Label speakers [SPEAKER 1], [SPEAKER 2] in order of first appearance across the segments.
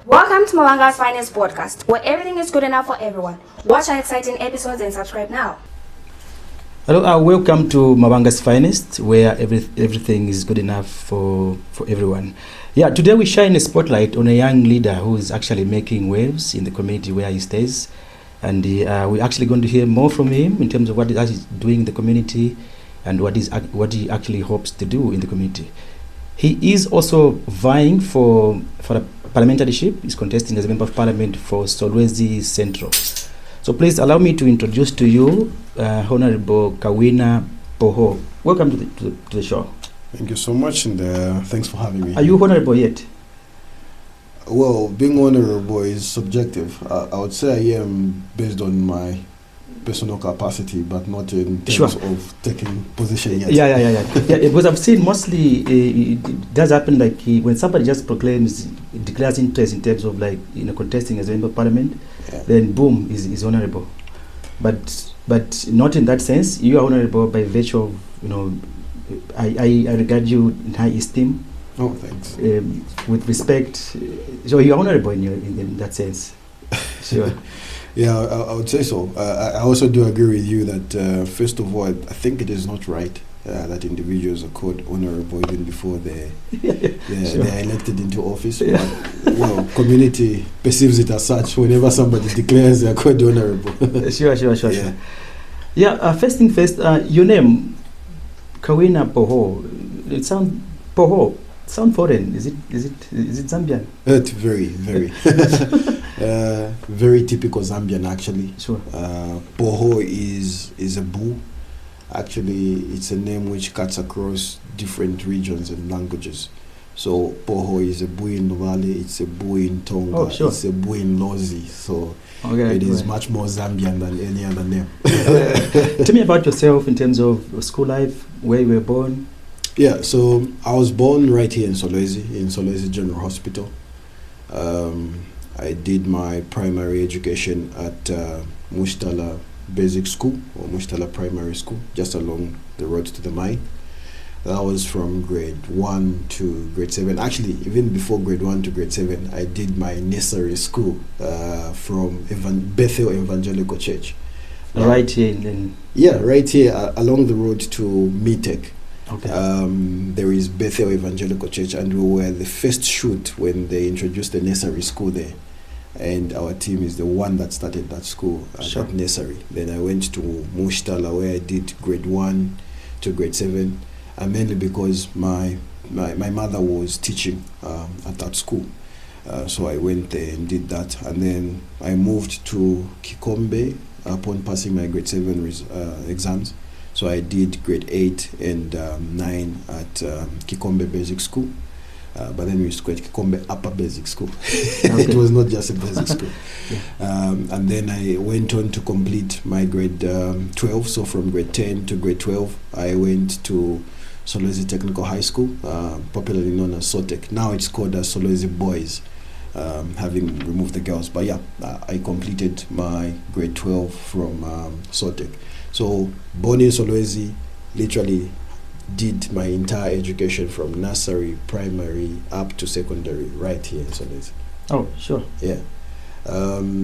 [SPEAKER 1] Welcome to Mawanga's Finest Podcast, where everything is good enough for everyone. Watch our exciting episodes and subscribe now.
[SPEAKER 2] Hello, welcome to Mawanga's Finest, where everything is good enough for everyone. Yeah, today we shine a spotlight on a young leader who is actually making waves in the community where he stays. And we're actually going to hear more from him in terms of what he's doing in the community and what he actually hopes to do in the community. He is also vying for the parliamentarship. He's contesting as a member of parliament for Solwezi Central. So please allow me to introduce to you Honorable Kawina Poho. Welcome to the show.
[SPEAKER 3] Thank you so much, and thanks for having me.
[SPEAKER 2] Are you honorable yet?
[SPEAKER 3] Well, being honorable is subjective. I would say I am based on my personal capacity, but not in terms of taking position yet.
[SPEAKER 2] Yeah, because I've seen mostly it does happen like when somebody just declares interest in terms of contesting as a member of parliament, then boom, is honorable. But not in that sense. You are honorable by virtue of I regard you in high esteem.
[SPEAKER 3] Oh, thanks.
[SPEAKER 2] With respect, so you're honorable in that sense. Sure.
[SPEAKER 3] Yeah, I would say so. I also do agree with you that, first of all, I think it is not right that individuals are called honorable even before they're elected into office.
[SPEAKER 2] Yeah.
[SPEAKER 3] But, well, community perceives it as such whenever somebody declares they're called honorable.
[SPEAKER 2] Sure. Yeah, first thing first, your name, Kawina Poho, it sounds foreign. Is it Zambian?
[SPEAKER 3] It's very, very. Very typical Zambian, actually.
[SPEAKER 2] Sure.
[SPEAKER 3] Poho is a boo. Actually, it's a name which cuts across different regions and languages. So Poho is a boo in Valley, it's a boo in Tonga, It's a boo in Lozi. So it is much more Zambian than any other name.
[SPEAKER 2] Tell me about yourself in terms of school life, where you were born.
[SPEAKER 3] Yeah, so I was born right here in Solwezi General Hospital. I did my primary education at Mushtala Basic School or Mushtala Primary School, just along the road to the mine. That was from grade 1 to grade 7. Actually, even before grade 1 to grade 7, I did my nursery school from Bethel Evangelical Church.
[SPEAKER 2] Right here in...
[SPEAKER 3] Yeah, right here along the road to Mitek.
[SPEAKER 2] Okay.
[SPEAKER 3] There is Bethel Evangelical Church, and we were the first shoot when they introduced the nursery school there. And our team is the one that started that school at that nursery. Then I went to Mushtala, where I did grade 1 to grade 7, and mainly because my mother was teaching at that school. So I went there and did that. And then I moved to Kikombe upon passing my grade 7 exams. So I did grade 8 and 9 at Kikombe Basic School. But then we used to call it Kikombe Upper Basic School. Okay. It was not just a basic school. And then I went on to complete my grade 12. So from grade 10 to grade 12, I went to Solwezi Technical High School, popularly known as SOTEC. Now it's called as Solwezi Boys, having removed the girls. But yeah, I completed my grade 12 from SOTEC. So born in Solwezi, literally did my entire education from nursery, primary, up to secondary, right here in Solwezi.
[SPEAKER 2] Oh, sure.
[SPEAKER 3] Yeah.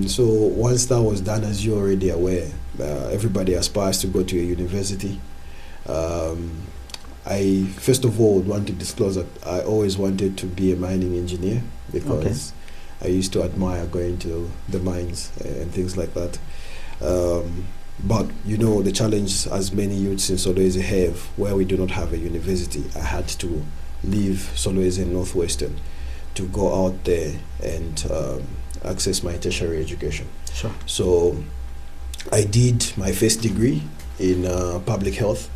[SPEAKER 3] So once that was done, as you're already aware, everybody aspires to go to a university. I first of all want to disclose that I always wanted to be a mining engineer because I used to admire going to the mines and things like that. But the challenge as many youths in Solwezi have, where we do not have a university, I had to leave Solwezi and Northwestern to go out there and access my tertiary education.
[SPEAKER 2] Sure.
[SPEAKER 3] So I did my first degree in public health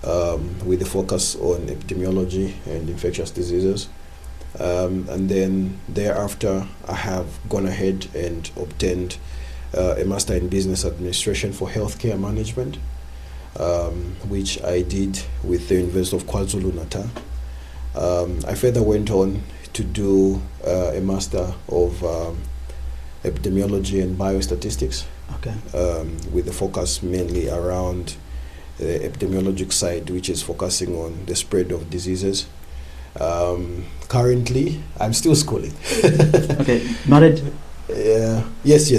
[SPEAKER 3] with a focus on epidemiology and infectious diseases. And then thereafter, I have gone ahead and obtained a Master in Business Administration for Healthcare Management, which I did with the University of KwaZulu-Natal. I further went on to do a Master of Epidemiology and Biostatistics, with the focus mainly around the epidemiologic side, which is focusing on the spread of diseases. Currently, I'm still schooling.
[SPEAKER 2] Okay, married?
[SPEAKER 3] Yes,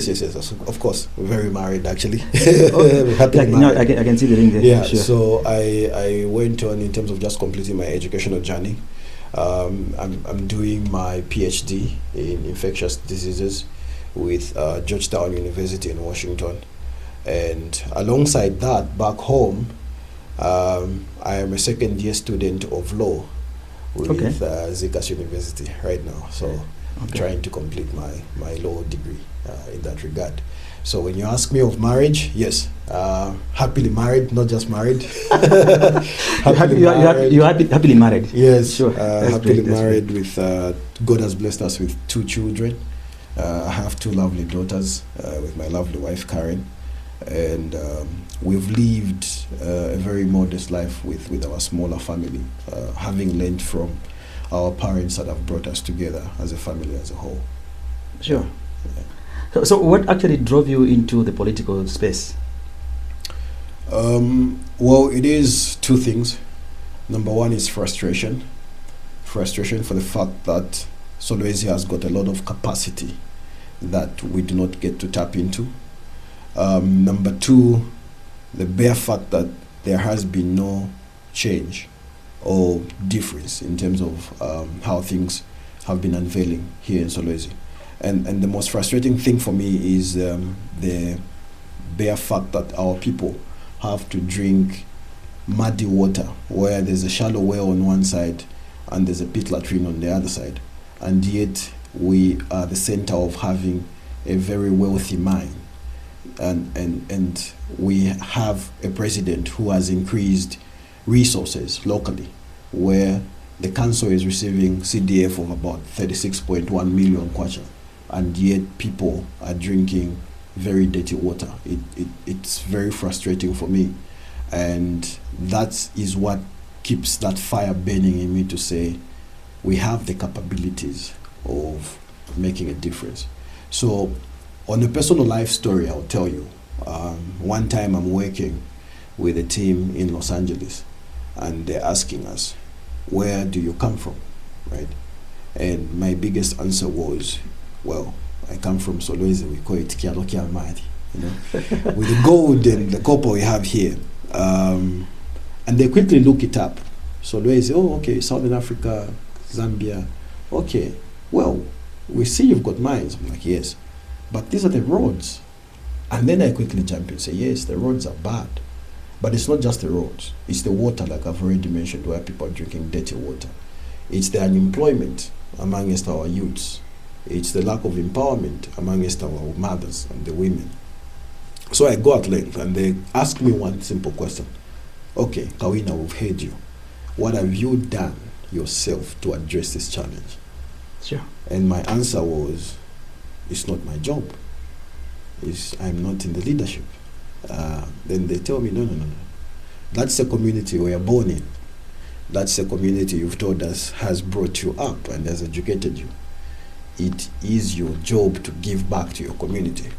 [SPEAKER 3] of course. We're very married, actually.
[SPEAKER 2] Happily married. I can see the ring there.
[SPEAKER 3] Yeah,
[SPEAKER 2] sure.
[SPEAKER 3] so I went on in terms of just completing my educational journey. I'm doing my PhD in infectious diseases with Georgetown University in Washington. And alongside that, back home, I am a second-year student of law with Zikas University right now. So I'm trying to complete my law degree in that regard. So when you ask me of marriage, yes, happily married, not just married.
[SPEAKER 2] You're happily married?
[SPEAKER 3] Yes,
[SPEAKER 2] sure.
[SPEAKER 3] Happily married with, God has blessed us with 2 children. I have 2 lovely daughters with my lovely wife, Karen. And we've lived a very modest life with our smaller family, having learned from our parents that have brought us together as a family as a whole.
[SPEAKER 2] Sure. Yeah. So what actually drove you into the political space?
[SPEAKER 3] Well, it is 2 things. Number 1 is frustration. Frustration for the fact that Solwezi has got a lot of capacity that we do not get to tap into. Number 2, the bare fact that there has been no change or difference in terms of how things have been unveiling here in Solwezi. And the most frustrating thing for me is the bare fact that our people have to drink muddy water where there's a shallow well on one side and there's a pit latrine on the other side. And yet we are the center of having a very wealthy mine. And we have a president who has increased resources locally, where the council is receiving CDF of about 36.1 million kwacha, and yet people are drinking very dirty water. It's very frustrating for me, and that is what keeps that fire burning in me to say we have the capabilities of making a difference. So on a personal life story, I'll tell you, one time I'm working with a team in Los Angeles, and they're asking us, where do you come from, right? And my biggest answer was, well, I come from Solwezi, we call it Kialoki Almighty, with the gold and the copper we have here. And they quickly look it up. Solwezi, oh, okay, Southern Africa, Zambia, okay, well, we see you've got mines. I'm like, yes, but these are the roads. And then I quickly jump in and say, yes, the roads are bad. But it's not just the roads. It's the water, like I've already mentioned, where people are drinking dirty water. It's the unemployment amongst our youths. It's the lack of empowerment amongst our mothers and the women. So I go at length, and they ask me one simple question. Okay, Kawina, we've heard you. What have you done yourself to address this challenge?
[SPEAKER 2] Sure.
[SPEAKER 3] And my answer was, it's not my job. I'm not in the leadership. Then they tell me, no. That's the community we are born in. That's the community you've told us has brought you up and has educated you. It is your job to give back to your community.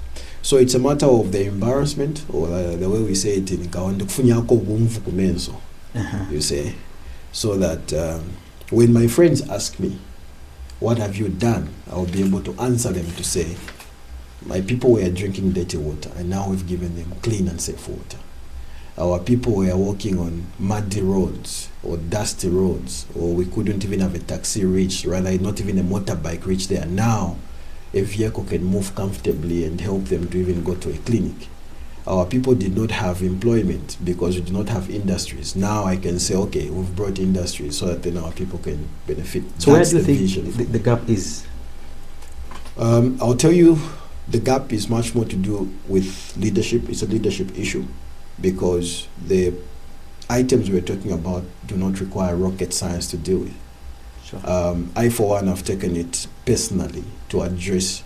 [SPEAKER 3] So it's a matter of the embarrassment, or the way we say it in Kawandu, you say, so that when my friends ask me, what have you done? I'll be able to answer them to say, my people were drinking dirty water, and now we've given them clean and safe water. Our people were walking on muddy roads or dusty roads, or we couldn't even have a taxi reach, rather not even a motorbike reach there. Now a vehicle can move comfortably and help them to even go to a clinic. Our people did not have employment because we did not have industries. Now I can say, okay, we've brought industries so that then our people can benefit.
[SPEAKER 2] So where do you think the gap is?
[SPEAKER 3] I'll tell you, the gap is much more to do with leadership. It's a leadership issue, because the items we're talking about do not require rocket science to deal with.
[SPEAKER 2] Sure.
[SPEAKER 3] I, for one, have taken it personally to address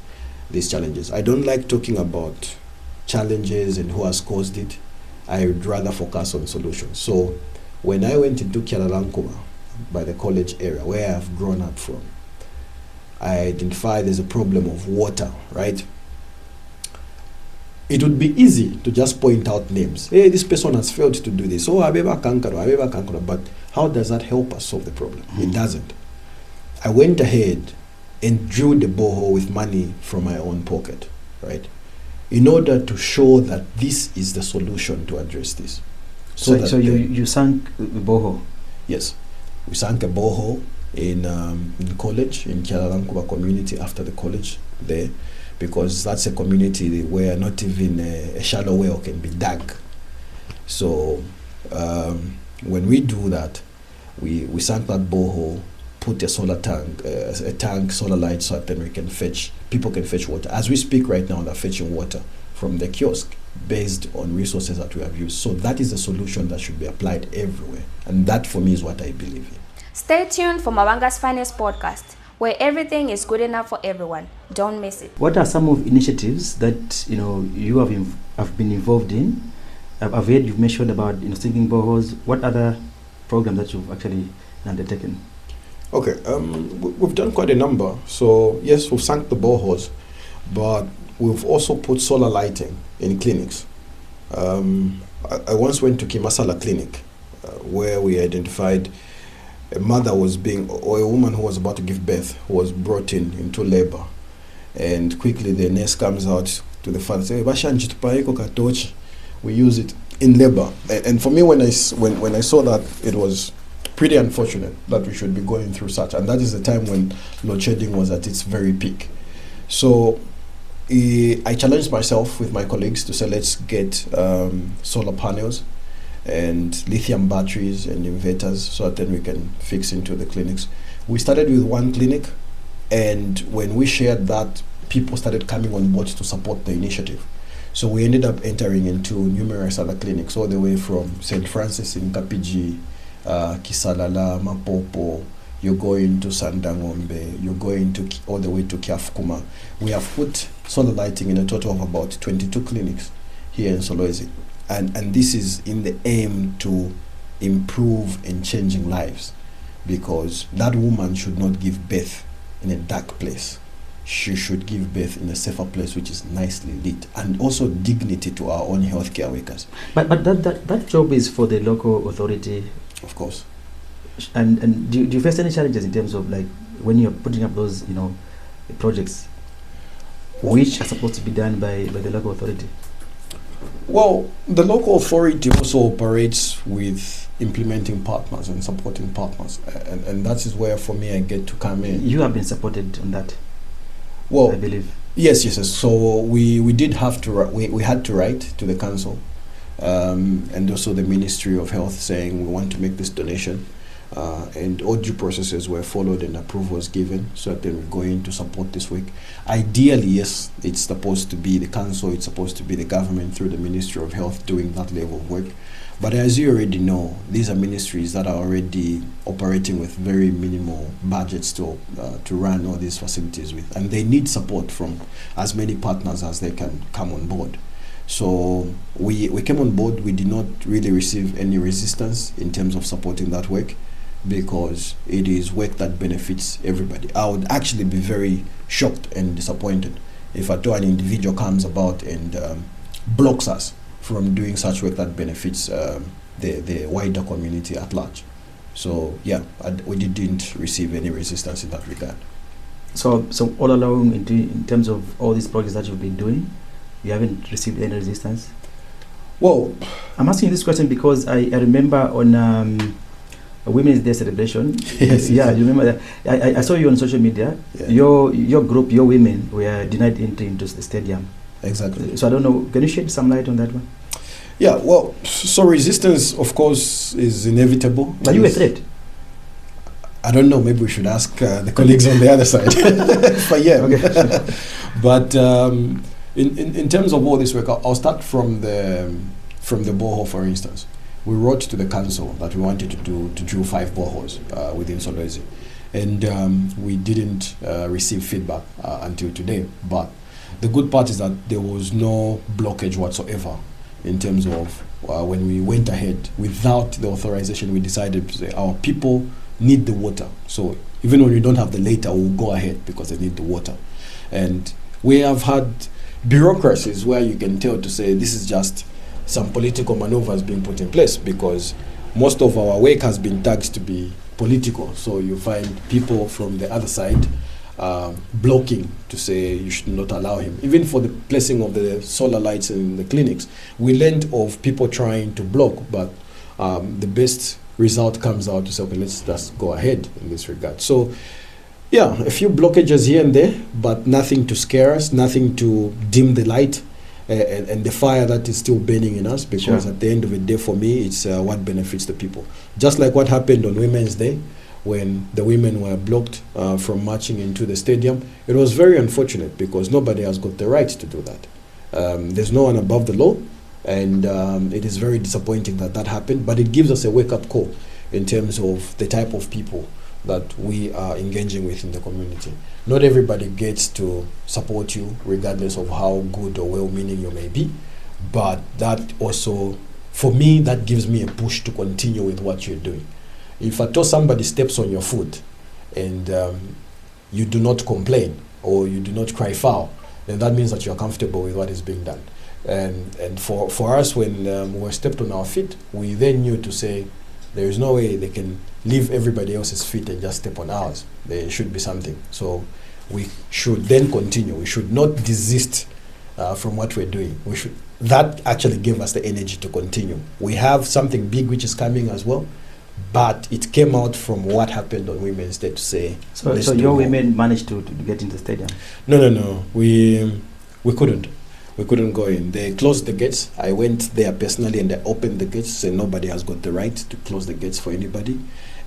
[SPEAKER 3] these challenges. I don't like talking about challenges and who has caused it. I would rather focus on solutions. So when I went into Kyalalankuma, by the college area where I've grown up from, I identified there's a problem of water, right? it would be easy to just point out names. Hey, this person has failed to do this. Oh, Abeba Kankara. But how does that help us solve the problem? It doesn't. I went ahead and drilled the borehole with money from my own pocket, right? In order to show that this is the solution to address this.
[SPEAKER 2] So you sank the borehole?
[SPEAKER 3] Yes. We sank a borehole in college, in Kyalalankuba community after the college there, because that's a community where not even a shallow well can be dug. So when we do that, we sank that borehole, put a solar tank, solar light, so that then people can fetch water. As we speak right now, they're fetching water from the kiosk based on resources that we have used. So that is the solution that should be applied everywhere. And that for me is what I believe in.
[SPEAKER 1] Stay tuned for Mabanga's Finest podcast, where everything is good enough for everyone. Don't miss it.
[SPEAKER 2] What are some of initiatives that you have been involved in? I've heard you've mentioned about sinking boreholes. What other programs that you've actually undertaken?
[SPEAKER 3] Okay, we've done quite a number. So yes, we've sunk the boreholes, but we've also put solar lighting in clinics. I once went to Kimasala Clinic, where we identified a mother or a woman who was about to give birth, who was brought into labor. And quickly the nurse comes out to the father and says, we use it in labor. And for me, when I saw that, it was pretty unfortunate that we should be going through such. And that is the time when load shedding was at its very peak. So I challenged myself with my colleagues to say, let's get solar panels and lithium batteries and inverters so that then we can fix into the clinics. We started with one clinic, and when we shared that, people started coming on board to support the initiative. So we ended up entering into numerous other clinics, all the way from St. Francis in Kapiji, Kisalala, Mapopo, you're going to Sandangombe, you're going to all the way to Kiafukuma. We have put solar lighting in a total of about 22 clinics here in Solwezi. And this is in the aim to improve and changing lives, because that woman should not give birth in a dark place. She should give birth in a safer place, which is nicely lit, and also dignity to our own healthcare workers.
[SPEAKER 2] But that job is for the local authority,
[SPEAKER 3] of course.
[SPEAKER 2] And do you face any challenges in terms of, like, when you're putting up those projects, which are supposed to be done by the local authority?
[SPEAKER 3] Well, the local authority also operates with implementing partners and supporting partners, and that is where, for me, I get to come in.
[SPEAKER 2] You have been supported on that,
[SPEAKER 3] well,
[SPEAKER 2] I believe.
[SPEAKER 3] Yes. So we did have to we had to write to the council, and also the Ministry of Health, saying we want to make this donation. And all due processes were followed and approval was given, so that we're going to support this work. Ideally, yes, it's supposed to be the council, it's supposed to be the government through the Ministry of Health doing that level of work. But as you already know, these are ministries that are already operating with very minimal budgets to run all these facilities with, and they need support from as many partners as they can come on board. So we came on board. We did not really receive any resistance in terms of supporting that work, because it is work that benefits everybody. I would actually be very shocked and disappointed if at all an individual comes about and blocks us from doing such work that benefits the wider community at large. So yeah, we didn't receive any resistance in that regard.
[SPEAKER 2] So all along, in terms of all these projects that you've been doing, you haven't received any resistance?
[SPEAKER 3] Well,
[SPEAKER 2] I'm asking this question because I remember on a Women's Day celebration.
[SPEAKER 3] Yes.
[SPEAKER 2] Yeah, you remember that? I saw you on social media.
[SPEAKER 3] Yeah.
[SPEAKER 2] Your group, your women, were denied entry into the stadium.
[SPEAKER 3] Exactly.
[SPEAKER 2] So I don't know. Can you shed some light on that one?
[SPEAKER 3] Yeah. Well, so resistance, of course, is inevitable.
[SPEAKER 2] Are you a threat?
[SPEAKER 3] I don't know. Maybe we should ask the colleagues on the other side. But yeah. Okay. But in terms of all this work, I'll start from the borehole, for instance. We wrote to the council that we wanted to drill 5 boreholes within Solwezi, and we didn't receive feedback until today. But the good part is that there was no blockage whatsoever in terms of when we went ahead without the authorization. We decided to say our people need the water, so even when we don't have the later, we'll go ahead because they need the water. And we have had bureaucracies where you can tell to say this is just some political maneuvers being put in place, because most of our work has been tagged to be political. So you find people from the other side blocking to say you should not allow him. Even for the placing of the solar lights in the clinics, we learned of people trying to block, but the best result comes out to say, okay, let's just go ahead in this regard. So yeah, a few blockages here and there, but nothing to scare us, nothing to dim the light and the fire that is still burning in us, because at the end of the day, for me, it's what benefits the people. Just like what happened on Women's Day, when the women were blocked from marching into the stadium. It was very unfortunate, because nobody has got the right to do that. There's no one above the law, and it is very disappointing that that happened, but it gives us a wake-up call in terms of the type of people that we are engaging with in the community. Not everybody gets to support you, regardless of how good or well-meaning you may be, but that also, for me, that gives me a push to continue with what you're doing. If at all somebody steps on your foot and you do not complain or you do not cry foul, then that means that you're comfortable with what is being done. And for us, when we were stepped on our feet, we then knew to say, there is no way they can leave everybody else's feet and just step on ours. There should be something. So we should then continue. We should not desist from what we're doing. That actually gave us the energy to continue. We have something big which is coming as well, but it came out from what happened on Women's Day to say.
[SPEAKER 2] So your women managed to get into the stadium?
[SPEAKER 3] No. We couldn't. We couldn't go in. They closed the gates. I went there personally and they opened the gates, saying nobody has got the right to close the gates for anybody.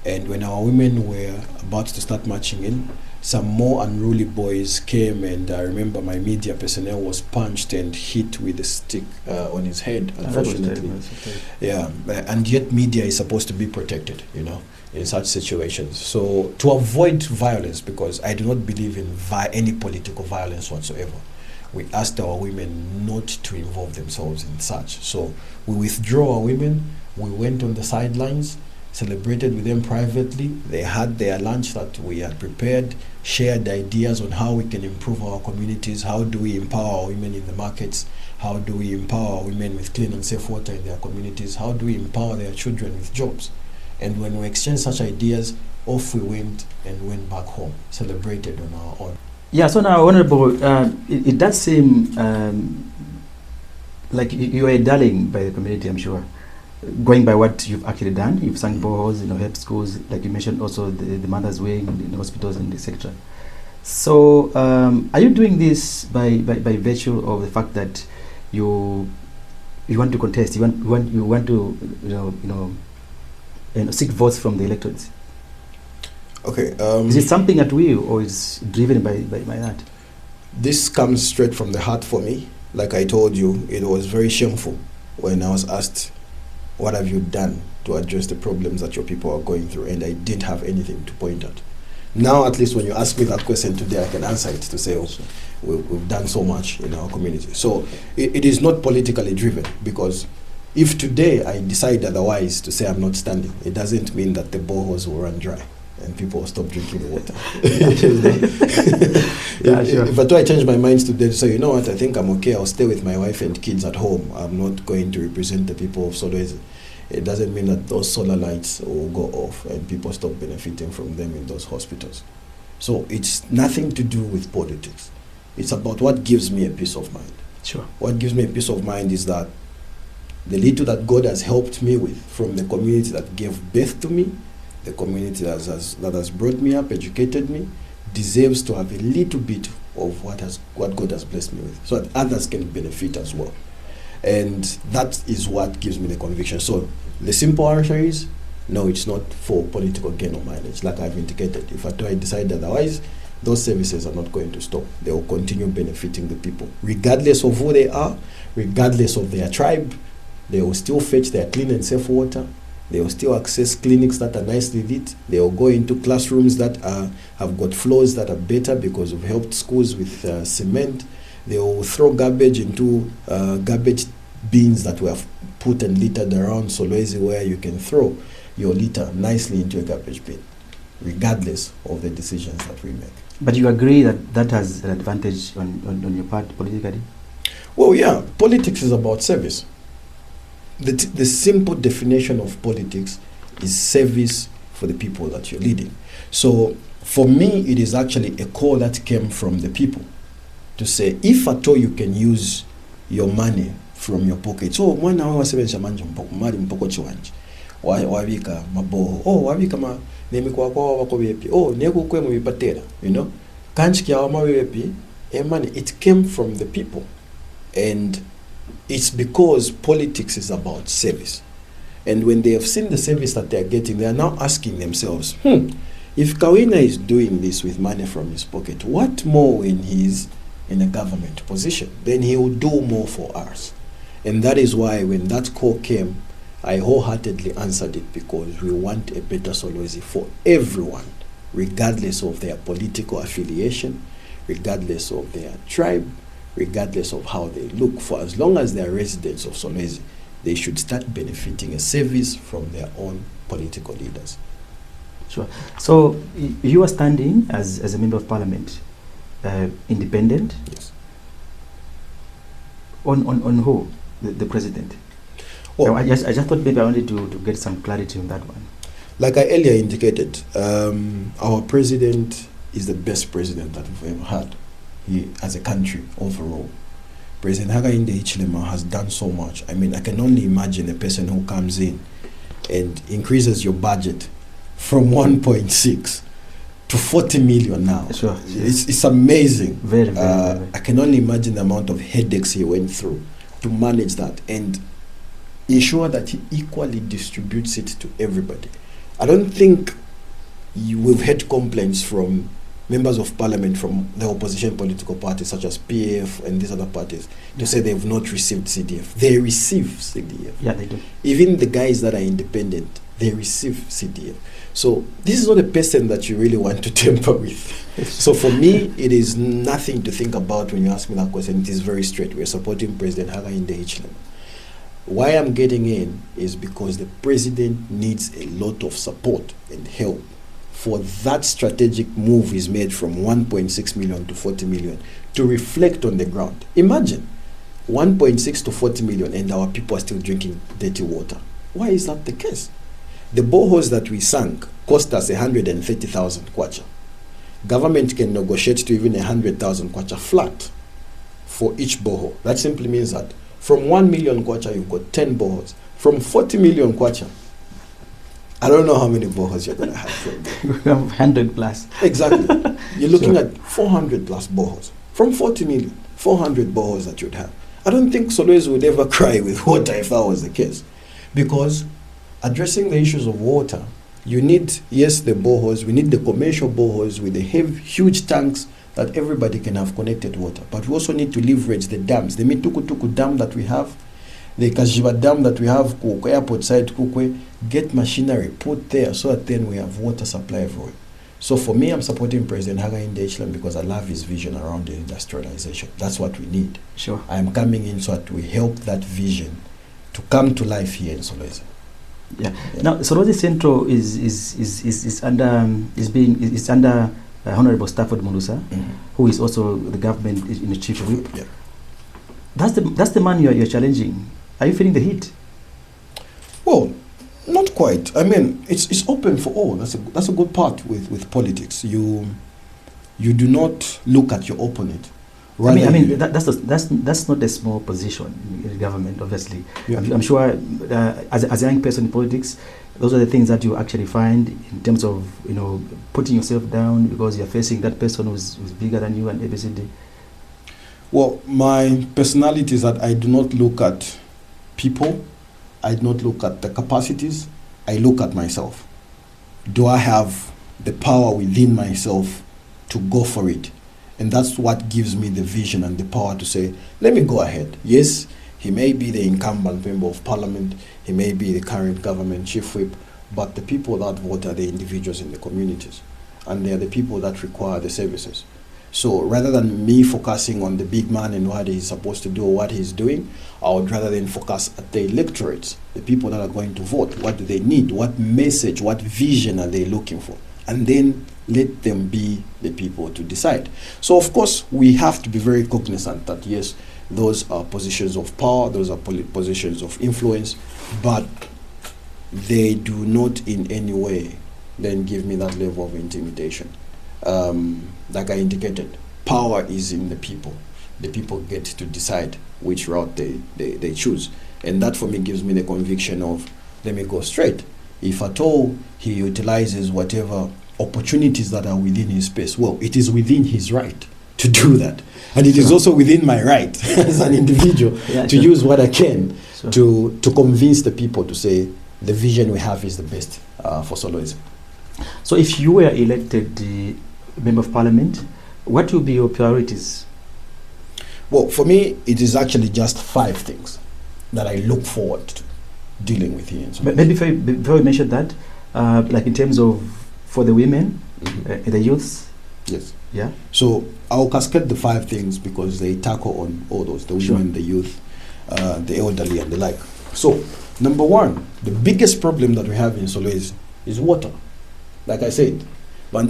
[SPEAKER 3] And when our women were about to start marching in, some more unruly boys came, and I remember my media personnel was punched and hit with a stick on his head, unfortunately. Yeah, and yet media is supposed to be protected, in such situations. So to avoid violence, because I do not believe in any political violence whatsoever, we asked our women not to involve themselves in such. So we withdrew our women, we went on the sidelines, celebrated with them privately. They had their lunch that we had prepared, shared ideas on how we can improve our communities, how do we empower our women in the markets, how do we empower our women with clean and safe water in their communities, how do we empower their children with jobs. And when we exchanged such ideas, off we went and went back home, celebrated on our own.
[SPEAKER 2] Yeah, so now, Honorable, it does seem like you are a darling by the community, I'm sure. Going by what you've actually done, you've sung boreholes, helped schools, like you mentioned also the mother's wing in the hospitals and etc. So, are you doing this by virtue of the fact that you want to contest, you want to seek votes from the electorates?
[SPEAKER 3] Okay.
[SPEAKER 2] Is it something at will, or is driven by that?
[SPEAKER 3] This comes straight from the heart for me. Like I told you, it was very shameful when I was asked, what have you done to address the problems that your people are going through? And I didn't have anything to point at. Now, at least when you ask me that question today, I can answer it to say, we've done so much in our community. So it is not politically driven, because if today I decide otherwise to say I'm not standing, it doesn't mean that the boreholes will run dry and people will stop drinking the water.
[SPEAKER 2] Yeah, sure.
[SPEAKER 3] If I change my mind today to say, you know what, I think I'm okay, I'll stay with my wife and kids at home, I'm not going to represent the people of Solwezi, it doesn't mean that those solar lights will go off and people stop benefiting from them in those hospitals. So it's nothing to do with politics. It's about what gives me a peace of mind.
[SPEAKER 2] Sure.
[SPEAKER 3] What gives me a peace of mind is that the little that God has helped me with from the community that gave birth to me, the community that has brought me up, educated me, deserves to have a little bit of what God has blessed me with, so that others can benefit as well. And that is what gives me the conviction. So the simple answer is, no, it's not for political gain or mileage, like I've indicated. If I decide otherwise, those services are not going to stop. They will continue benefiting the people. Regardless of who they are, regardless of their tribe, they will still fetch their clean and safe water. They will still access clinics that are nicely lit. They will go into classrooms that have got floors that are better because we've helped schools with cement. They will throw garbage into garbage bins that were put and littered around Solwezi, where you can throw your litter nicely into a garbage bin, regardless of the decisions that we make.
[SPEAKER 2] But you agree that has an advantage on your part politically?
[SPEAKER 3] Well, yeah, politics is about service. The simple definition of politics is service for the people that you're leading. So for me, it is actually a call that came from the people to say, if at all you can use your money from your pocket. So mwana wasebenzisa manje mali mpoko chiwanje. Wabika maboho. Oh, wabika ma nemi kwa wako bepi. Oh, neku kwe mwipatera. You know? Kanchiki ya wama bepi. Money, it came from the people. And it's because politics is about service. And when they have seen the service that they are getting, they are now asking themselves, if Kawina is doing this with money from his pocket, what more when he's in a government position? Then he will do more for us. And that is why when that call came, I wholeheartedly answered it, because we want a better Solwezi for everyone, regardless of their political affiliation, regardless of their tribe, regardless of how they look. For as long as they are residents of Solwezi, they should start benefiting a service from their own political leaders.
[SPEAKER 2] Sure. So you are standing as a member of parliament, independent.
[SPEAKER 3] Yes.
[SPEAKER 2] On who? The president. Well, I just thought maybe I wanted to get some clarity on that one.
[SPEAKER 3] Like I earlier indicated, our president is the best president that we've ever had. He, as a country overall. President Hakainde Hichilema has done so much. I mean, I can only imagine a person who comes in and increases your budget from 1.6 to 40 million now.
[SPEAKER 2] Sure.
[SPEAKER 3] It's amazing.
[SPEAKER 2] Very.
[SPEAKER 3] I can only imagine the amount of headaches he went through to manage that and ensure that he equally distributes it to everybody. I don't think we've had complaints from members of parliament from the opposition political parties such as PAF and these other parties to say they've not received CDF. They receive CDF.
[SPEAKER 2] Yeah, they do.
[SPEAKER 3] Even the guys that are independent, they receive CDF. So this is not a person that you really want to tamper with. So for me, it is nothing to think about when you ask me that question. It is very straight. We're supporting President Hakainde Hichilema. Why I'm getting in is because the president needs a lot of support and help for that strategic move is made from 1.6 million to 40 million to reflect on the ground. Imagine 1.6 to 40 million and our people are still drinking dirty water. Why is that the case? The boreholes that we sank cost us 130,000 kwacha. Government can negotiate to even 100,000 kwacha flat for each borehole. That simply means that from 1 million kwacha, you've got 10 boreholes. From 40 million kwacha, I don't know how many boreholes you're going to have from there.
[SPEAKER 2] 100 plus.
[SPEAKER 3] Exactly. You're looking at 400 plus boreholes. From 40 million, 400 boreholes that you'd have. I don't think Solwezi would ever cry with water if that was the case. Because addressing the issues of water, you need, yes, the boreholes, we need the commercial boreholes with the huge tanks that everybody can have connected water. But we also need to leverage the dams. The Mitukutuku Dam that we have, the Kajiba Dam that we have, Kukwe Airport side, Kukwe, get machinery put there so that then we have water supply everywhere. So for me, I'm supporting President Hakainde Hichilema because I love his vision around the industrialization. That's what we need.
[SPEAKER 2] Sure.
[SPEAKER 3] I'm coming in so that we help that vision to come to life here in Solwezi.
[SPEAKER 2] Yeah. Now, Solwezi Central is under Honorable Stafford Murusa, who is also the government in the chief whip.
[SPEAKER 3] Yeah.
[SPEAKER 2] That's the man you're challenging. Are you feeling the heat?
[SPEAKER 3] Well, not quite. I mean, it's open for all. That's a good part with politics. You do not look at your opponent.
[SPEAKER 2] I mean that's not a small position in the government, obviously. Yeah. I'm sure as a young person in politics, those are the things that you actually find in terms of putting yourself down because you're facing that person who's bigger than you and ABCD.
[SPEAKER 3] Well, my personality is that I do not look at people. I do not look at the capacities. I look at myself. Do I have the power within myself to go for it? And that's what gives me the vision and the power to say, let me go ahead. Yes, he may be the incumbent member of parliament. He may be the current government chief whip. But the people that vote are the individuals in the communities. And they are the people that require the services. So rather than me focusing on the big man and what he's supposed to do or what he's doing, I would rather than focus at the electorates, the people that are going to vote. What do they need? What message, what vision are they looking for? and then let them be the people to decide. So of course we have to be very cognizant that yes, those are positions of power, those are positions of influence, but they do not in any way then give me that level of intimidation. Like I indicated, power is in the people. The people get to decide which route they choose. And that for me gives me the conviction of, let me go straight. If at all he utilizes whatever opportunities that are within his space, well, it is within his right to do that. And it is also within my right as an individual to use what I can to convince the people to say the vision we have is the best for Solwezi.
[SPEAKER 2] So if you were elected Member of Parliament, what will be your priorities?
[SPEAKER 3] Well, for me, it is actually just 5 things that I look forward to dealing with here in Solwezi.
[SPEAKER 2] But maybe before we mention that, like in terms of for the women, the youths?
[SPEAKER 3] Yes.
[SPEAKER 2] Yeah.
[SPEAKER 3] So I'll cascade the 5 things because they tackle on all those, the women, the youth, the elderly and the like. So, number 1, the biggest problem that we have in Solwezi is water. Like I said, if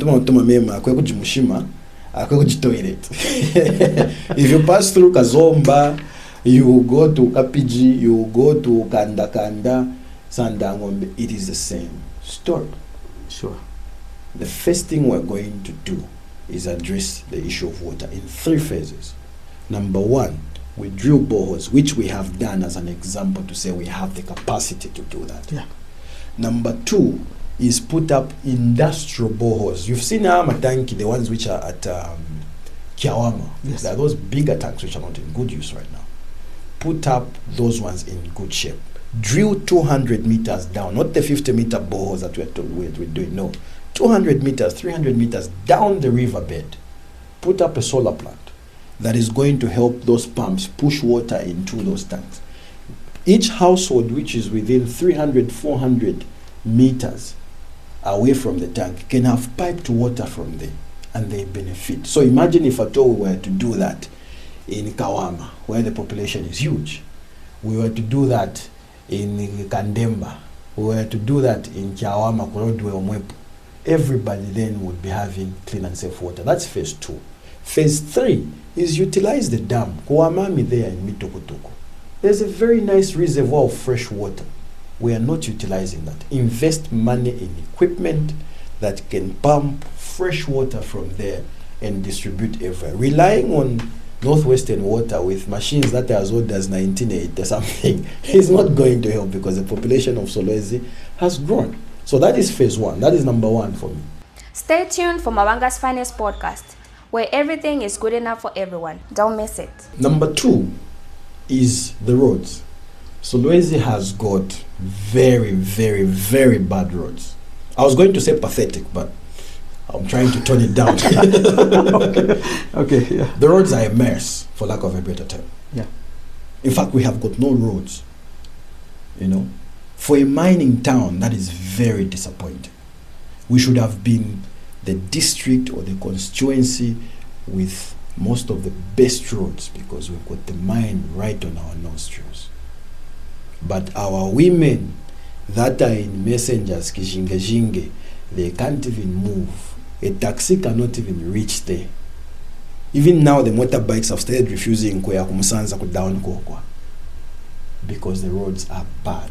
[SPEAKER 3] you pass through Kazomba, you go to Kapiji, you go to Kanda, Sandangombe, it is the same story.
[SPEAKER 2] Sure.
[SPEAKER 3] The first thing we're going to do is address the issue of water in 3 phases. Number 1, we drill boreholes, which we have done as an example to say we have the capacity to do that.
[SPEAKER 2] Yeah.
[SPEAKER 3] Number 2 is put up industrial boreholes. You've seen Amatanki, the ones which are at Kiawama.
[SPEAKER 2] Yes.
[SPEAKER 3] There are those bigger tanks which are not in good use right now. Put up those ones in good shape. Drill 200 meters down, not the 50-meter boreholes that we're doing, no. 200 meters, 300 meters down the riverbed. Put up a solar plant that is going to help those pumps push water into those tanks. Each household which is within 300, 400 meters away from the tank can have piped water from there and they benefit. So imagine if at all we were to do that in Kawama, where the population is huge. We were to do that in Kandemba. We were to do that in Kiawama, Korodwe, Omwepu. Everybody then would be having clean and safe water. That's phase 2. Phase 3 is utilize the dam. Kuamami there in Mitokotoko. There's a very nice reservoir of fresh water. We are not utilizing that. Invest money in equipment that can pump fresh water from there and distribute everywhere. Relying on Northwestern Water with machines that are as old as 1980 or something is not going to help because the population of Solwezi has grown. So that is phase 1. That is number 1 for me.
[SPEAKER 1] Stay tuned for Mabanga's Finest podcast, where everything is good enough for everyone. Don't miss it.
[SPEAKER 3] Number 2 is the roads. Solwezi has got very, very, very bad roads. I was going to say pathetic, but I'm trying to tone it down.
[SPEAKER 2] Okay, yeah.
[SPEAKER 3] The roads are a mess, for lack of a better term.
[SPEAKER 2] Yeah.
[SPEAKER 3] In fact, we have got no roads. You know, for a mining town, that is very disappointing. We should have been the district or the constituency with most of the best roads because we've got the mine right on our nostrils. But our women that are in messengers, kijinge, they can't even move. A taxi cannot even reach there. Even now, the motorbikes have started refusing down Kokwa because the roads are bad.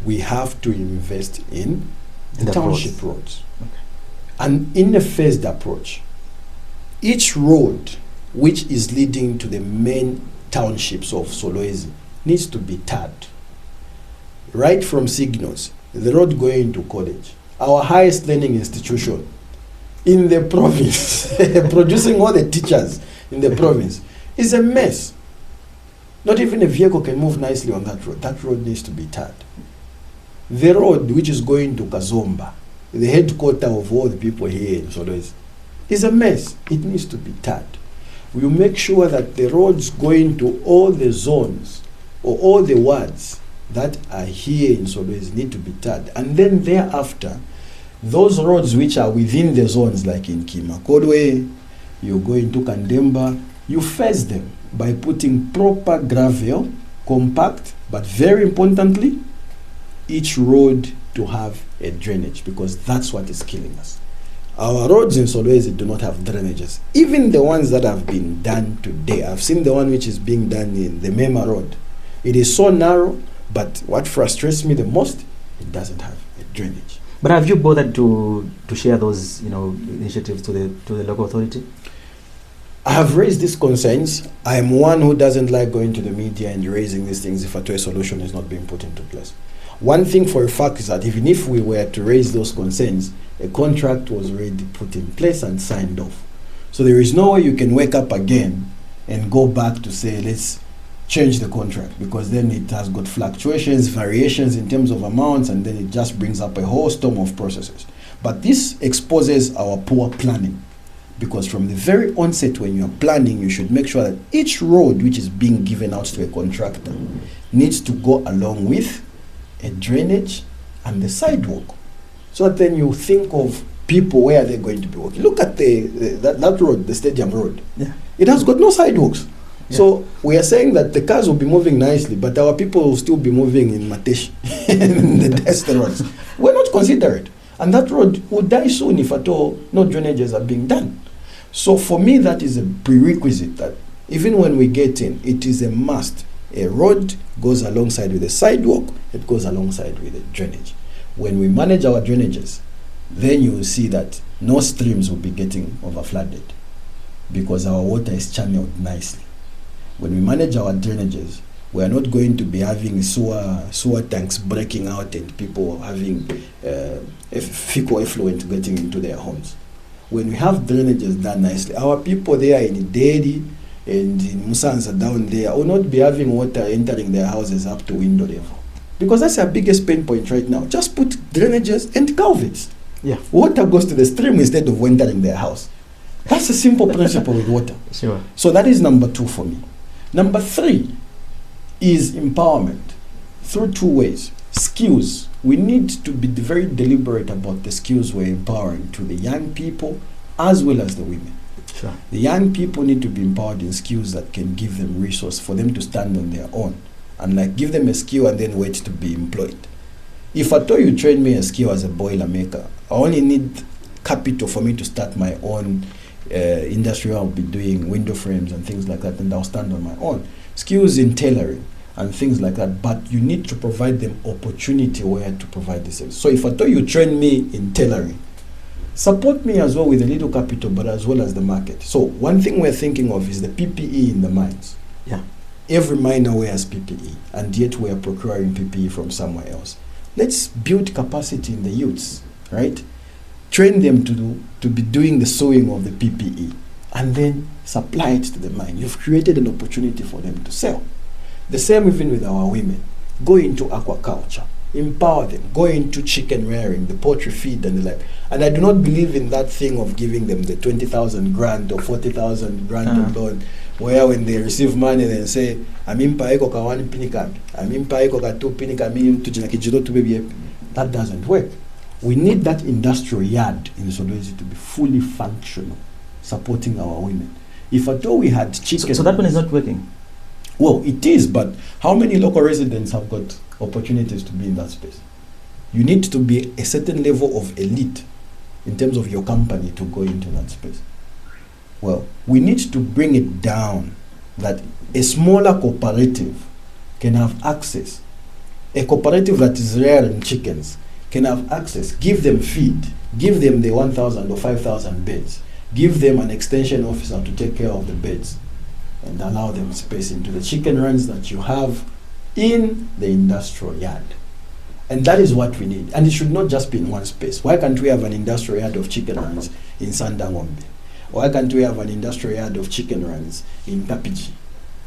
[SPEAKER 3] We have to invest in the township roads.
[SPEAKER 2] Okay.
[SPEAKER 3] And in a phased approach, each road which is leading to the main townships of Solwezi needs to be tarred. Right from signals, the road going to college, our highest learning institution in the province, producing all the teachers in the province, is a mess. Not even a vehicle can move nicely on that road. That road needs to be tarred. The road which is going to Kazomba, the headquarters of all the people here in Solwezi, is a mess. It needs to be tarred. We will make sure that the roads going to all the zones or all the wards that are here in Solwezi need to be tarred. And then thereafter, those roads which are within the zones, like in Kimakodwe, you go into Kandemba, you phase them by putting proper gravel, compact, but very importantly, each road to have a drainage, because that's what is killing us. Our roads in Solwezi do not have drainages. Even the ones that have been done today, I've seen the one which is being done in the Mema Road. It is so narrow, but what frustrates me the most, it doesn't have a drainage.
[SPEAKER 2] But have you bothered to share those, initiatives to the local authority?
[SPEAKER 3] I have raised these concerns. I am one who doesn't like going to the media and raising these things if a solution is not being put into place. One thing for a fact is that even if we were to raise those concerns, a contract was already put in place and signed off. So there is no way you can wake up again and go back to say, let's change the contract, because then it has got fluctuations, variations in terms of amounts, and then it just brings up a whole storm of processes. But this exposes our poor planning, because from the very onset when you are planning, you should make sure that each road which is being given out to a contractor needs to go along with a drainage and the sidewalk. So that then you think of people where they're going to be walking. Look at that road, the stadium road.
[SPEAKER 2] Yeah.
[SPEAKER 3] It has got no sidewalks.
[SPEAKER 2] Yeah.
[SPEAKER 3] So we are saying that the cars will be moving nicely, but our people will still be moving in Matesh, in the dust roads. We're not considerate. And that road will die soon if at all no drainages are being done. So for me, that is a prerequisite that even when we get in, it is a must. A road goes alongside with a sidewalk, it goes alongside with a drainage. When we manage our drainages, then you will see that no streams will be getting overflooded, because our water is channeled nicely. When we manage our drainages, we are not going to be having sewer tanks breaking out and people having fecal effluent getting into their homes. When we have drainages done nicely, our people there in Idedi and in Musanza down there will not be having water entering their houses up to window level. Because that's our biggest pain point right now. Just put drainages and culverts.
[SPEAKER 2] Yeah.
[SPEAKER 3] Water goes to the stream instead of entering their house. That's a simple principle with water.
[SPEAKER 2] Sure.
[SPEAKER 3] So that is number 2 for me. Number 3 is empowerment through 2 ways. Skills. We need to be very deliberate about the skills we're empowering to the young people as well as the women.
[SPEAKER 2] Sure.
[SPEAKER 3] The young people need to be empowered in skills that can give them resource for them to stand on their own. And like give them a skill and then wait to be employed. If I told you train me a skill as a boiler maker, I only need capital for me to start my own industry. I'll be doing window frames and things like that, and I'll stand on my own. Skills in tailoring and things like that, but you need to provide them opportunity where to provide this service. So if I told you train me in tailoring, support me as well with a little capital, but as well as the market. So one thing we're thinking of is the PPE in the mines.
[SPEAKER 2] Yeah.
[SPEAKER 3] Every miner wears PPE, and yet we are procuring PPE from somewhere else. Let's build capacity in the youths, right? Train them to be doing the sewing of the PPE, and then supply it to the mine. You've created an opportunity for them to sell. The same even with our women. Go into aquaculture, empower them. Go into chicken rearing, the poultry feed and the like. And I do not believe in that thing of giving them the 20,000 grant or 40,000 grant loan, where when they receive money they say, amimpa eko ka 1 pinikam, amimpa eko ka 2 pinikam, tujina kijiro tu baby. That doesn't work. We need that industrial yard in Solwezi to be fully functional, supporting our women. If at all we had chicken...
[SPEAKER 2] So that one is not working?
[SPEAKER 3] Well, it is, but how many local residents have got opportunities to be in that space? You need to be a certain level of elite in terms of your company to go into that space. Well, we need to bring it down that a smaller cooperative can have access. A cooperative that is rearing chickens can have access. Give them feed. Give them the 1,000 or 5,000 beds. Give them an extension officer to take care of the beds, and allow them space into the chicken runs that you have in the industrial yard. And that is what we need. And it should not just be in one space. Why can't we have an industrial yard of chicken runs in Sandangombe? Why can't we have an industrial yard of chicken runs in Kapiji?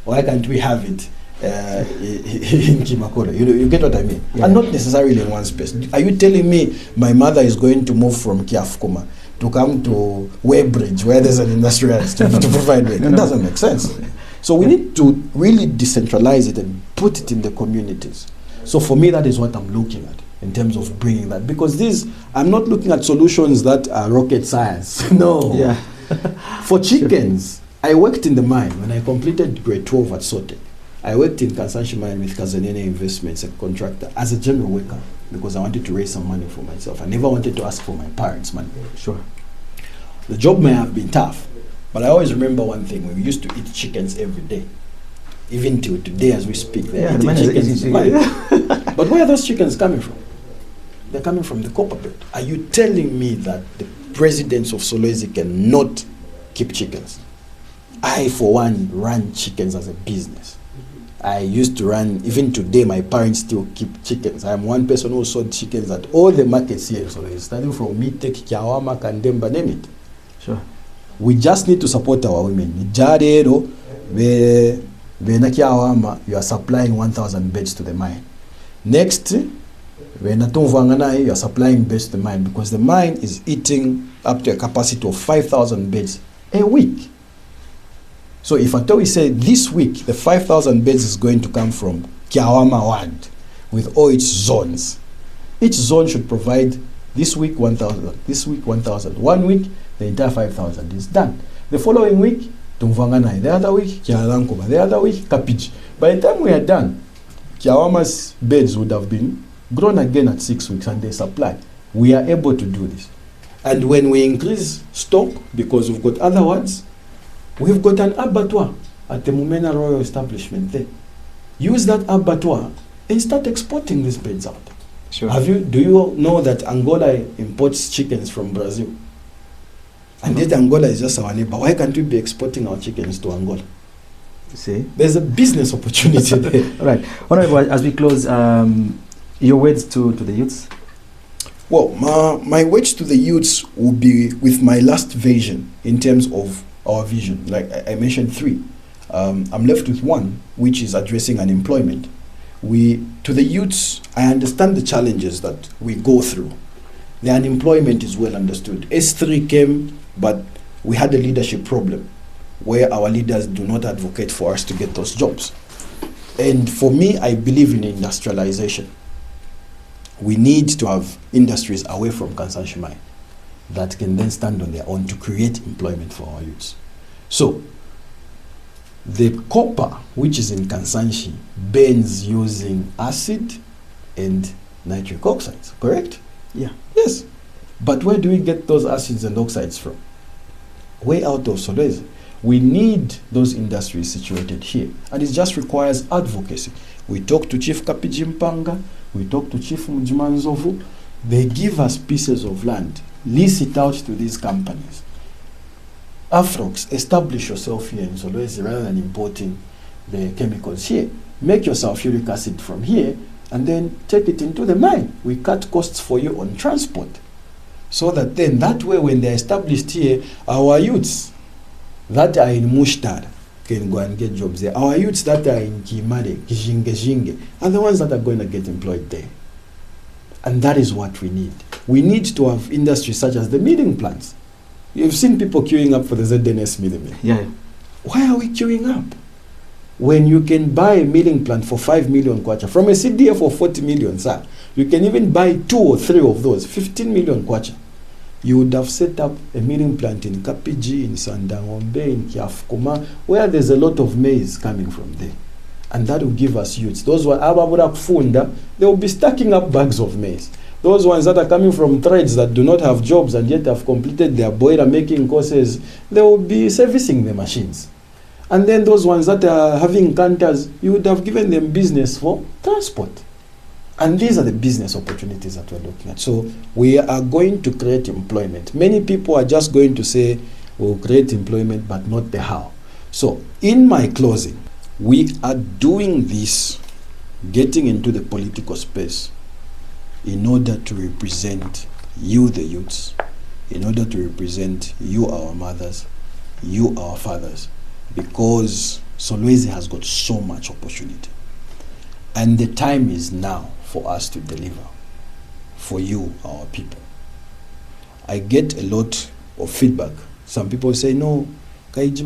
[SPEAKER 3] Why can't we have it in Kimakolo? You get what I mean? Yeah. And not necessarily in one space. Are you telling me my mother is going to move from Kiafukuma to come to Weybridge, where there's an industrial yard to provide it? It doesn't make sense. So we need to really decentralize it and put it in the communities. So for me, that is what I'm looking at in terms of bringing that. Because I'm not looking at solutions that are rocket science. No.
[SPEAKER 2] Yeah.
[SPEAKER 3] For chickens, I worked in the mine when I completed grade 12 at Sote. I worked in Kansanshi Mine with Kazanene Investments, a contractor, as a general worker because I wanted to raise some money for myself. I never wanted to ask for my parents' money.
[SPEAKER 2] Sure.
[SPEAKER 3] The job may have been tough, but I always remember one thing: we used to eat chickens every day. Even till today, as we speak, they're eating chickens. But where are those chickens coming from? They're coming from the copper belt. Are you telling me that the presidents of Solwezi cannot keep chickens? I, for one, run chickens as a business. I used to run, even today, my parents still keep chickens. I'm one person who sold chickens at all the markets here. So it's starting from Mitek, Kiawama, Kandemba, name it.
[SPEAKER 2] Sure.
[SPEAKER 3] We just need to support our women. Jarero, you are supplying 1,000 beds to the mine. Next, you are supplying beds to the mine because the mine is eating up to a capacity of 5,000 beds a week. So if I tell you, say, this week, the 5,000 beds is going to come from Kiawama Ward with all its zones. Each zone should provide this week 1,000, this week 1,000. 1 week, the entire 5,000 is done. The following week, Tumvanganai. The other week, Kialankoba. The other week, Kapij. By the time we are done, Kiawama's beds would have been grown again at 6 weeks and they supply. We are able to do this. And when we increase stock, because we've got other ones, we've got an abattoir at the Mumena Royal Establishment there. Use that abattoir and start exporting these beds out.
[SPEAKER 2] Sure.
[SPEAKER 3] Do you know that Angola imports chickens from Brazil? And yet Angola is just our neighbor. Why can't we be exporting our chickens to Angola?
[SPEAKER 2] See?
[SPEAKER 3] There's a business opportunity there.
[SPEAKER 2] All right. Honorable, as we close, your words to the youths?
[SPEAKER 3] Well, my words to the youths will be with my last vision in terms of our vision. Like I mentioned 3. I'm left with 1, which is addressing unemployment. To the youths, I understand the challenges that we go through. The unemployment is well understood. S3 came, but we had a leadership problem where our leaders do not advocate for us to get those jobs. And for me, I believe in industrialization. We need to have industries away from Kansanshi Mine that can then stand on their own to create employment for our youths. So, the copper, which is in Kansanshi, burns using acid and nitric oxides, correct?
[SPEAKER 2] Yeah.
[SPEAKER 3] Yes. But where do we get those acids and oxides from? Way out of Solwezi. We need those industries situated here. And it just requires advocacy. We talk to Chief Kapijimpanga, we talk to Chief Mujimanzovu. They give us pieces of land, lease it out to these companies. Afrox, establish yourself here in Solwezi rather than importing the chemicals here. Make your sulfuric acid from here and then take it into the mine. We cut costs for you on transport. So that then, that way, when they're established here, our youths that are in Mushtar can go and get jobs there. Our youths that are in Kimale, Kijinge, are the ones that are going to get employed there. And that is what we need. We need to have industries such as the milling plants. You've seen people queuing up for the ZNS milling mill.
[SPEAKER 2] Yeah.
[SPEAKER 3] Why are we queuing up? When you can buy a milling plant for 5 million kwacha, from a CDF for 40 million, sir, you can even buy 2 or 3 of those, 15 million kwacha. You would have set up a milling plant in Kapiji, in Sandangombe, in Kiafukuma, where there's a lot of maize coming from there. And that will give us youths. Those who are Ababura Funda, they will be stacking up bags of maize. Those ones that are coming from trades that do not have jobs and yet have completed their boiler making courses, they will be servicing the machines. And then those ones that are having canters, you would have given them business for transport. And these are the business opportunities that we're looking at. So we are going to create employment. Many people are just going to say, we'll create employment, but not the how. So in my closing, we are doing this, getting into the political space in order to represent you, the youths, in order to represent you, our mothers, you, our fathers, because Solwezi has got so much opportunity. And the time is now for us to deliver, for you, our people. I get a lot of feedback. Some people say, no, and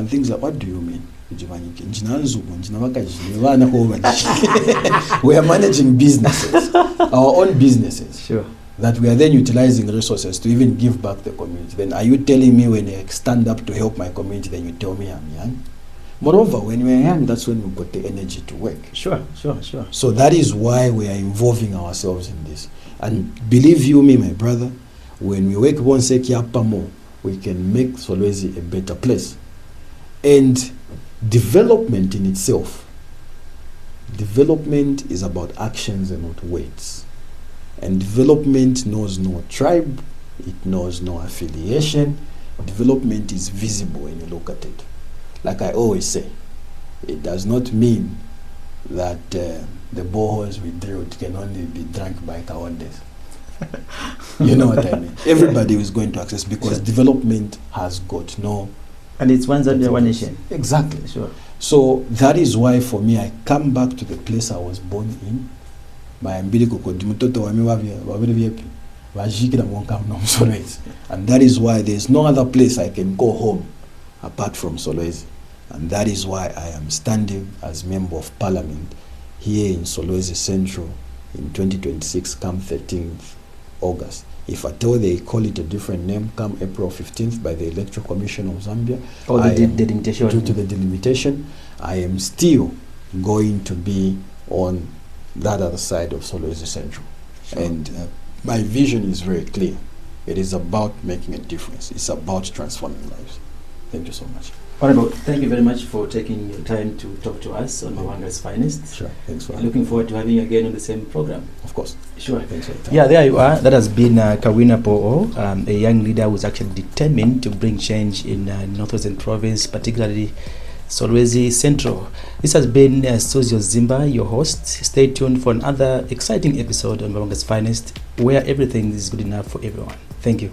[SPEAKER 3] things like, what do you mean? We are managing businesses, our own businesses.
[SPEAKER 2] Sure.
[SPEAKER 3] That we are then utilizing resources to even give back the community. Then are you telling me when I stand up to help my community, then you tell me I'm young? Moreover, when we're young, that's when we've got the energy to work.
[SPEAKER 2] Sure.
[SPEAKER 3] So that is why we are involving ourselves in this. And believe you me, my brother, when we work one more, we can make Solwezi a better place. And development in itself, development is about actions and not words. And development knows no tribe, it knows no affiliation. Development is visible when you look at it. Like I always say, it does not mean that the boreholes we drilled can only be drank by Kawandes. You know what I mean? Everybody is going to access, because development has got no...
[SPEAKER 2] And it's one Zambia, one nation.
[SPEAKER 3] Exactly.
[SPEAKER 2] Sure.
[SPEAKER 3] So that is why for me, I come back to the place I was born in. And that is why there's no other place I can go home apart from Solwezi. And that is why I am standing as Member of Parliament here in Solwezi Central in 2026, come 13th August. If at all they call it a different name, come April 15th by the Electoral Commission of Zambia,
[SPEAKER 2] delimitation.
[SPEAKER 3] Due to the delimitation, I am still going to be on that other side of Solwezi Central. Sure. And my vision is very clear. It is about making a difference. It's about transforming lives. Thank you so much.
[SPEAKER 2] Honorable, thank you very much for taking your time to talk to us on Mawanga's Finest.
[SPEAKER 3] Sure, thanks for
[SPEAKER 2] looking forward to having you again on the same program.
[SPEAKER 3] Of course.
[SPEAKER 2] Sure.
[SPEAKER 3] Thanks for your time.
[SPEAKER 2] Yeah, there you are. That has been Kawina Poho, a young leader who's actually determined to bring change in Northwestern Province, particularly Solwezi Central. This has been Sozio Zimba, your host. Stay tuned for another exciting episode on Mawanga's Finest, where everything is good enough for everyone. Thank you.